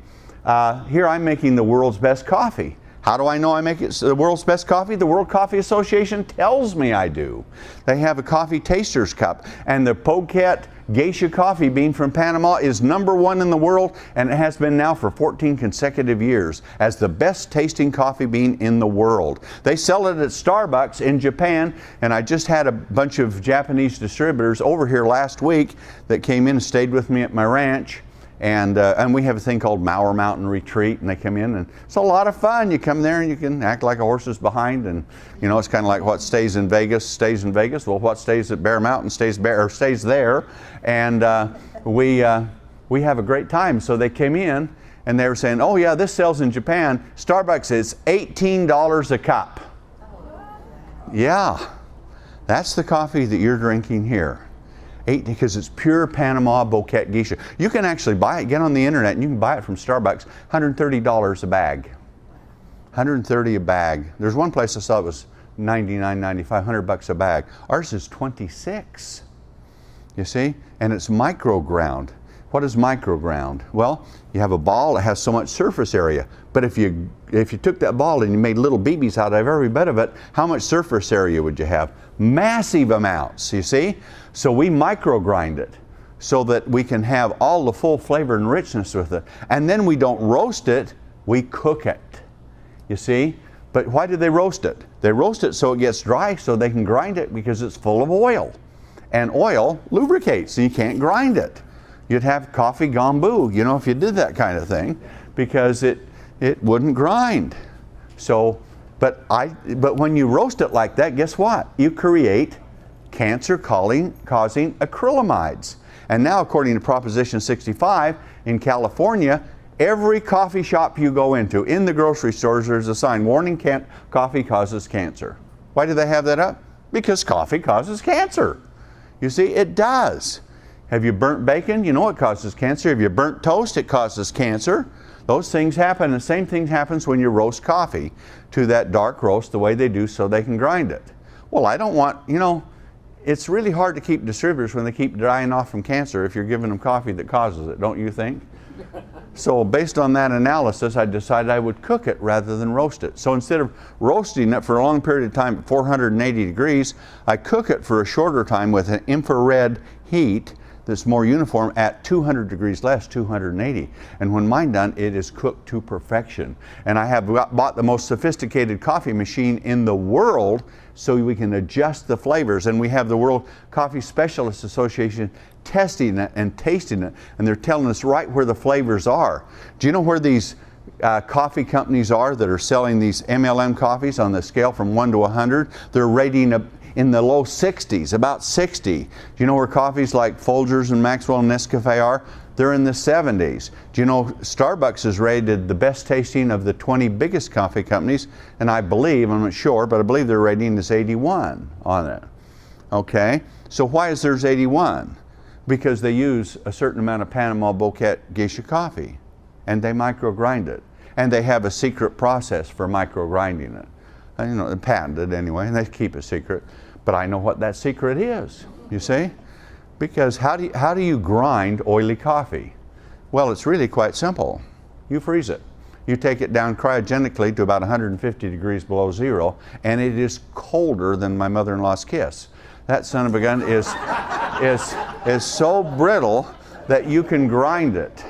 here I'm making the world's best coffee. How do I know I make it the world's best coffee? The World Coffee Association tells me I do. They have a coffee taster's cup, and the Poquet Geisha coffee bean from Panama is #1 in the world, and it has been now for 14 consecutive years as the best tasting coffee bean in the world. They sell it at Starbucks in Japan, and I just had a bunch of Japanese distributors over here last week that came in and stayed with me at my ranch. And we have a thing called Mauer Mountain Retreat, and they come in, and it's a lot of fun. You come there and you can act like a horse is behind, and you know, it's kind of like what stays in Vegas stays in Vegas. Well, what stays at Bear Mountain stays there, and we have a great time. So they came in and they were saying, oh yeah, this sells in Japan. Starbucks is $18 a cup. Yeah, that's the coffee that you're drinking here. Because it's pure Panama Poquet Geisha. You can actually buy it, get on the internet, and you can buy it from Starbucks, $130 a bag. $130 a bag. There's one place I saw it was $99.95, $100 a bag. Ours is $26. You see? And it's micro ground. What is micro ground? Well, you have a ball that has so much surface area. But if you took that ball and you made little BBs out of every bit of it, how much surface area would you have? Massive amounts, you see? So we micro grind it so that we can have all the full flavor and richness with it. And then we don't roast it, we cook it. You see? But why do they roast it? They roast it so it gets dry so they can grind it because it's full of oil. And oil lubricates, so you can't grind it. You'd have coffee gombu, you know, if you did that kind of thing, because it wouldn't grind. So, but when you roast it like that, guess what? You create cancer-causing acrylamides. And now, according to Proposition 65 in California, every coffee shop you go into, in the grocery stores, there's a sign, warning, coffee causes cancer. Why do they have that up? Because coffee causes cancer. You see, it does. Have you burnt bacon? You know it causes cancer. Have you burnt toast? It causes cancer. Those things happen. The same thing happens when you roast coffee to that dark roast the way they do so they can grind it. Well, I don't want, you know, it's really hard to keep distributors when they keep dying off from cancer if you're giving them coffee that causes it, don't you think? So based on that analysis, I decided I would cook it rather than roast it. So instead of roasting it for a long period of time at 480 degrees, I cook it for a shorter time with an infrared heat that's more uniform at 200 degrees less, 280. And when mine done, it is cooked to perfection. And I have bought the most sophisticated coffee machine in the world so we can adjust the flavors. And we have the World Coffee Specialists Association testing it and tasting it, and they're telling us right where the flavors are. Do you know where these coffee companies are that are selling these MLM coffees on the scale from 1 to 100? They're rating in the low 60s, about 60. Do you know where coffees like Folgers and Maxwell and Nescafe are? They're in the 70s. Do you know Starbucks is rated the best tasting of the 20 biggest coffee companies, and I believe, I'm not sure, but I believe their rating is 81 on it. Okay, so why is theirs 81? Because they use a certain amount of Panama Bouquet Geisha coffee, and they micro grind it, and they have a secret process for micro grinding it. And, you know, patented anyway, and they keep a secret. But I know what that secret is, you see? Because how do you grind oily coffee? Well, it's really quite simple. You freeze it. You take it down cryogenically to about 150 degrees below zero, and it is colder than my mother-in-law's kiss. That son of a gun is so brittle that you can grind it,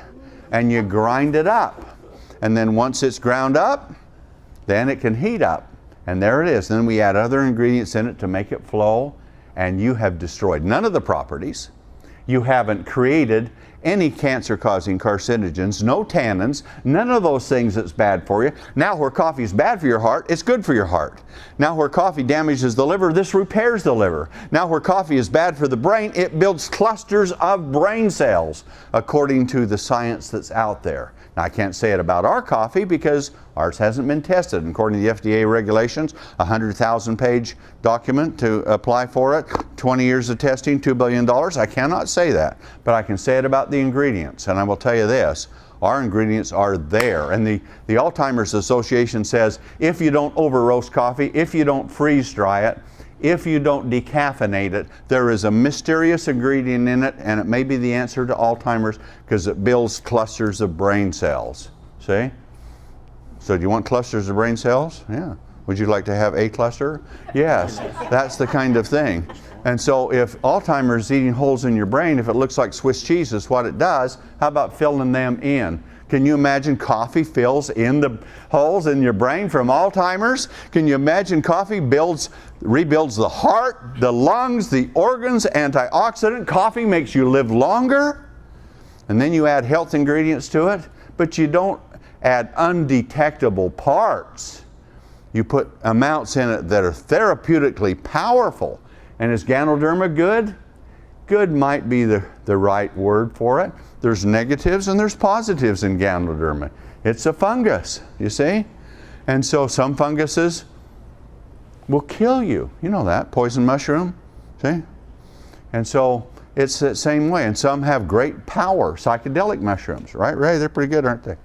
and you grind it up. And then once it's ground up, then it can heat up. And there it is. Then we add other ingredients in it to make it flow, and you have destroyed none of the properties. You haven't created any cancer-causing carcinogens, no tannins, none of those things that's bad for you. Now where coffee is bad for your heart, it's good for your heart. Now where coffee damages the liver, this repairs the liver. Now where coffee is bad for the brain, it builds clusters of brain cells, according to the science that's out there. Now I can't say it about our coffee because ours hasn't been tested. And according to the FDA regulations, a 100,000-page document to apply for it, 20 years of testing, $2 billion. I cannot say that, but I can say it about the ingredients. And I will tell you this, our ingredients are there. And the Alzheimer's Association says if you don't over roast coffee, if you don't freeze dry it, if you don't decaffeinate it, there is a mysterious ingredient in it, and it may be the answer to Alzheimer's because it builds clusters of brain cells. See? So do you want clusters of brain cells? Yeah. Would you like to have a cluster? Yes. That's the kind of thing. And so if Alzheimer's is eating holes in your brain, if it looks like Swiss cheese is what it does, how about filling them in? Can you imagine coffee fills in the holes in your brain from Alzheimer's? Can you imagine coffee rebuilds the heart, the lungs, the organs, antioxidant? Coffee makes you live longer. And then you add health ingredients to it, but you don't add undetectable parts. You put amounts in it that are therapeutically powerful. And is Ganoderma good? Good might be the right word for it. There's negatives and there's positives in Ganoderma. It's a fungus, you see? And so some funguses will kill you. You know that, poison mushroom, see? And so it's the same way. And some have great power, psychedelic mushrooms, right? Ray, they're pretty good, aren't they?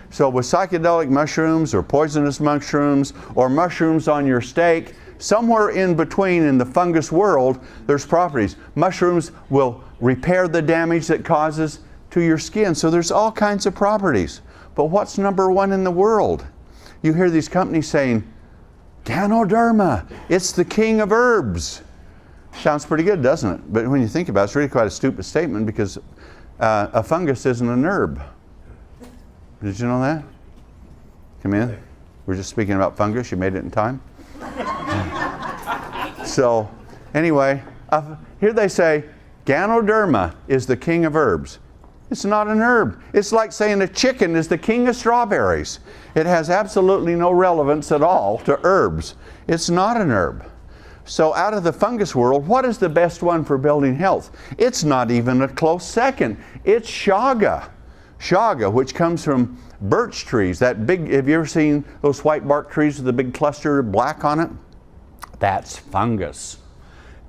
So with psychedelic mushrooms or poisonous mushrooms or mushrooms on your steak, somewhere in between in the fungus world, there's properties. Mushrooms will repair the damage that causes to your skin. So there's all kinds of properties. But what's number one in the world? You hear these companies saying, Ganoderma, it's the king of herbs. Sounds pretty good, doesn't it? But when you think about it, it's really quite a stupid statement because a fungus isn't an herb. Did you know that? Come in. We're just speaking about fungus. You made it in time. So, anyway, here they say, Ganoderma is the king of herbs. It's not an herb. It's like saying a chicken is the king of strawberries. It has absolutely no relevance at all to herbs. It's not an herb. So out of the fungus world, what is the best one for building health? It's not even a close second. It's chaga. Chaga, which comes from birch trees. That big, have you ever seen those white bark trees with the big cluster of black on it? That's fungus.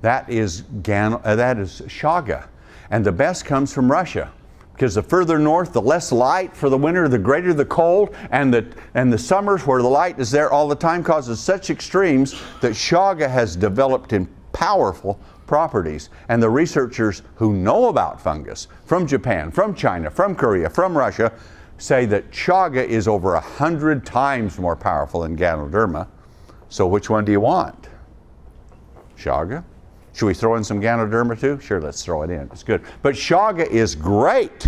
That is chaga. And the best comes from Russia. Because the further north, the less light for the winter, the greater the cold, and the summers where the light is there all the time causes such extremes that chaga has developed in powerful properties. And the researchers who know about fungus from Japan, from China, from Korea, from Russia, say that chaga is over 100 times more powerful than Ganoderma. So which one do you want? Chaga? Should we throw in some Ganoderma too? Sure, let's throw it in. It's good. But Chaga is great.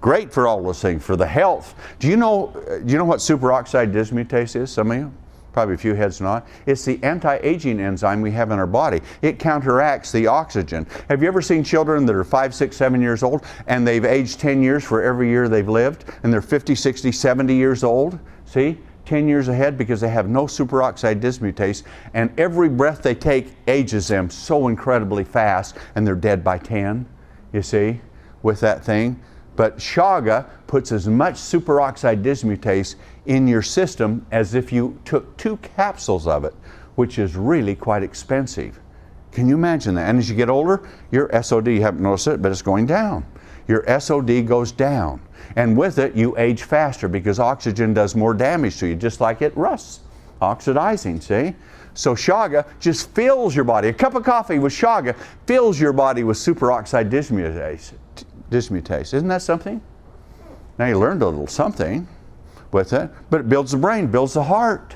Great for all those things, for the health. Do you know what superoxide dismutase is, some of you? Probably a few heads nod. It's the anti-aging enzyme we have in our body. It counteracts the oxygen. Have you ever seen children that are 5, 6, 7 years old and they've aged 10 years for every year they've lived, and they're 50, 60, 70 years old? See? 10 years ahead because they have no superoxide dismutase, and every breath they take ages them so incredibly fast, and they're dead by 10, you see, with that thing. But Chaga puts as much superoxide dismutase in your system as if you took 2 capsules of it, which is really quite expensive. Can you imagine that? And as you get older, your SOD, you haven't noticed it, but it's going down. Your SOD goes down. And with it, you age faster because oxygen does more damage to you, just like it rusts, oxidizing, see? So Chaga just fills your body. A cup of coffee with Chaga fills your body with superoxide dismutase. Isn't that something? Now you learned a little something with it, but it builds the brain, builds the heart,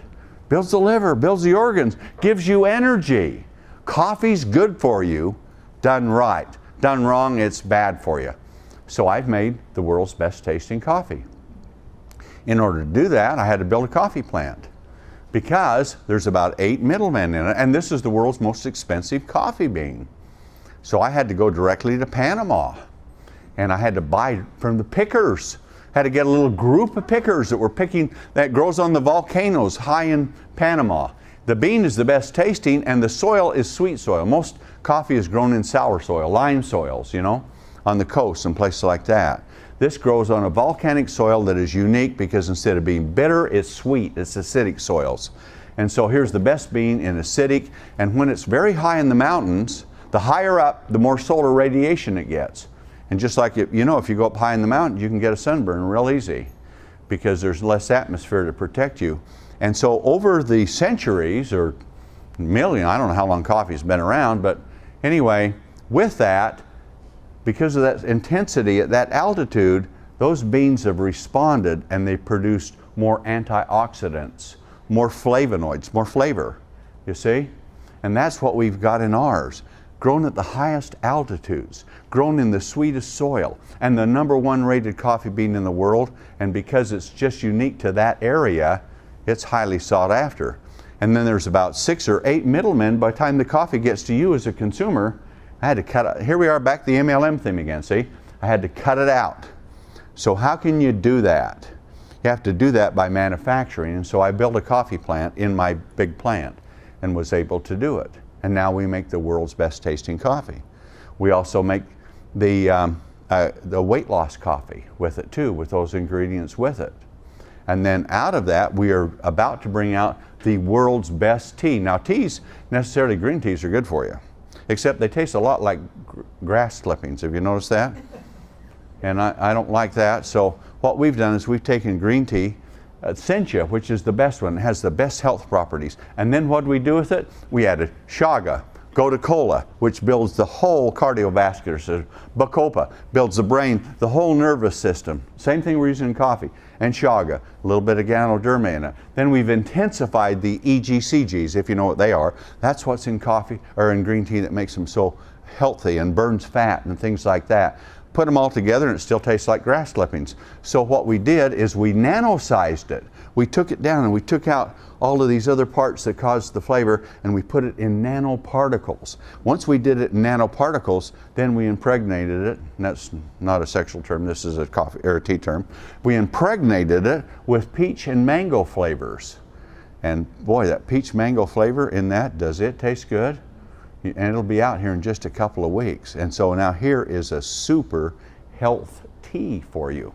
builds the liver, builds the organs, gives you energy. Coffee's good for you, done right. Done wrong, it's bad for you. So I've made the world's best tasting coffee. In order to do that, I had to build a coffee plant because there's about 8 middlemen in it, and this is the world's most expensive coffee bean. So I had to go directly to Panama, and I had to buy from the pickers. Had to get a little group of pickers that were picking, that grows on the volcanoes high in Panama. The bean is the best tasting, and the soil is sweet soil. Most coffee is grown in sour soil, lime soils, you know, on the coast and places like that. This grows on a volcanic soil that is unique because instead of being bitter, it's sweet. It's acidic soils. And so here's the best bean in acidic, and when it's very high in the mountains, the higher up, the more solar radiation it gets. And just like, if you go up high in the mountain, you can get a sunburn real easy because there's less atmosphere to protect you. And so over the centuries, or million, I don't know how long coffee's been around, but anyway, with that, because of that intensity at that altitude, those beans have responded and they produced more antioxidants, more flavonoids, more flavor, you see? And that's what we've got in ours. Grown at the highest altitudes, grown in the sweetest soil, and the #1 rated coffee bean in the world, and because it's just unique to that area, it's highly sought after. And then there's about 6 or 8 middlemen. By the time the coffee gets to you as a consumer, I had to cut it. Here we are back to the MLM theme again, see? I had to cut it out. So how can you do that? You have to do that by manufacturing. And so I built a coffee plant in my big plant and was able to do it. And now we make the world's best tasting coffee. We also make the weight loss coffee with it too, with those ingredients with it. And then out of that, we are about to bring out the world's best tea. Now teas, necessarily green teas, are good for you, except they taste a lot like grass clippings. Have you noticed that? And I don't like that. So what we've done is we've taken green tea, Sencha, which is the best one, it has the best health properties. And then what do we do with it? We added Chaga, Gotu-Kola, which builds the whole cardiovascular system. Bacopa builds the brain, the whole nervous system. Same thing we're using in coffee. And Chaga, a little bit of Ganoderma in it. Then we've intensified the EGCGs, if you know what they are. That's what's in coffee or in green tea that makes them so healthy and burns fat and things like that. Put them all together and it still tastes like grass clippings. So what we did is we nano-sized it. We took it down and we took out all of these other parts that caused the flavor and we put it in nanoparticles. Once we did it in nanoparticles, then we impregnated it, and that's not a sexual term, this is a coffee or a tea term. We impregnated it with peach and mango flavors. And boy, that peach mango flavor in that, does it taste good? And it'll be out here in just a couple of weeks. And so now here is a super health tea for you.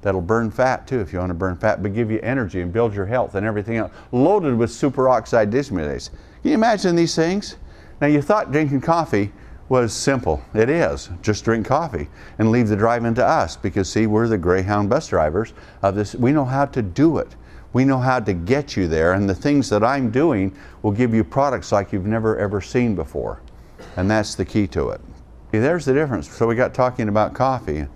That'll burn fat too if you want to burn fat, but give you energy and build your health and everything else. Loaded with superoxide dismutase. Can you imagine these things? Now you thought drinking coffee was simple. It is. Just drink coffee and leave the driving to us because see, we're the Greyhound bus drivers of this. We know how to do it. We know how to get you there, and the things that I'm doing will give you products like you've never ever seen before. And that's the key to it. See, there's the difference. So we got talking about coffee,